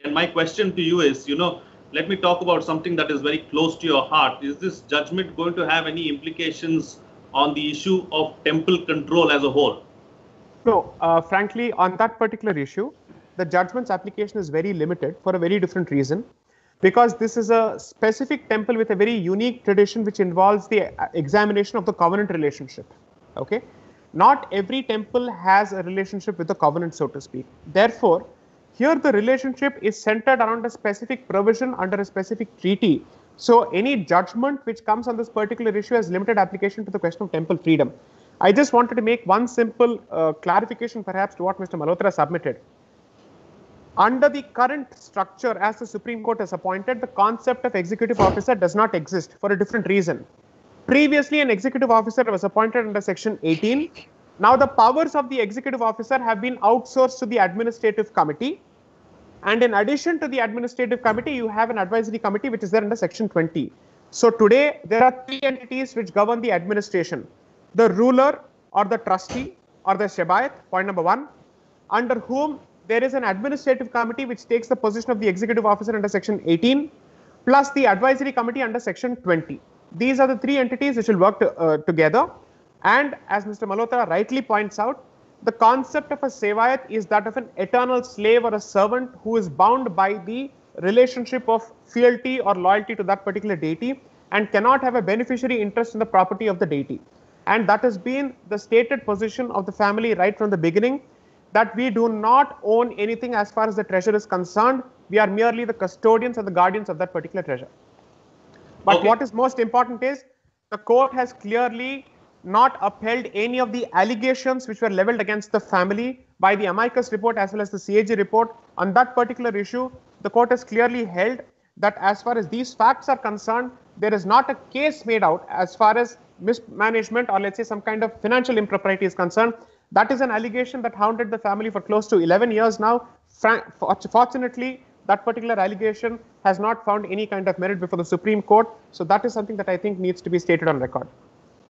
And my question to you is, let me talk about something that is very close to your heart. Is this judgment going to have any implications on the issue of temple control as a whole? No, frankly, on that particular issue, the judgment's application is very limited for a very different reason. Because this is a specific temple with a very unique tradition which involves the examination of the covenant relationship. Okay, not every temple has a relationship with the covenant, so to speak. Therefore, here the relationship is centered around a specific provision under a specific treaty. So any judgment which comes on this particular issue has limited application to the question of temple freedom. I just wanted to make one simple clarification perhaps to what Mr. Malhotra submitted. Under the current structure as the Supreme Court has appointed, the concept of executive officer does not exist for a different reason. Previously, an executive officer was appointed under Section 18. Now, the powers of the executive officer have been outsourced to the administrative committee. And in addition to the administrative committee, you have an advisory committee which is there under Section 20. So today, there are three entities which govern the administration. The ruler or the trustee or the Shebayat, point number one, under whom there is an administrative committee which takes the position of the executive officer under Section 18, plus the advisory committee under Section 20. These are the three entities which will work together. And as Mr. Malhotra rightly points out, the concept of a Sevayat is that of an eternal slave or a servant who is bound by the relationship of fealty or loyalty to that particular deity and cannot have a beneficiary interest in the property of the deity. And that has been the stated position of the family right from the beginning, that we do not own anything as far as the treasure is concerned. We are merely the custodians and the guardians of that particular treasure. But what is most important is the court has clearly not upheld any of the allegations which were leveled against the family by the amicus report as well as the CAG report. On that particular issue, the court has clearly held that as far as these facts are concerned, there is not a case made out as far as mismanagement or let's say some kind of financial impropriety is concerned. That is an allegation that haunted the family for close to 11 years now. Fortunately, that particular allegation has not found any kind of merit before the Supreme Court. So that is something that I think needs to be stated on record.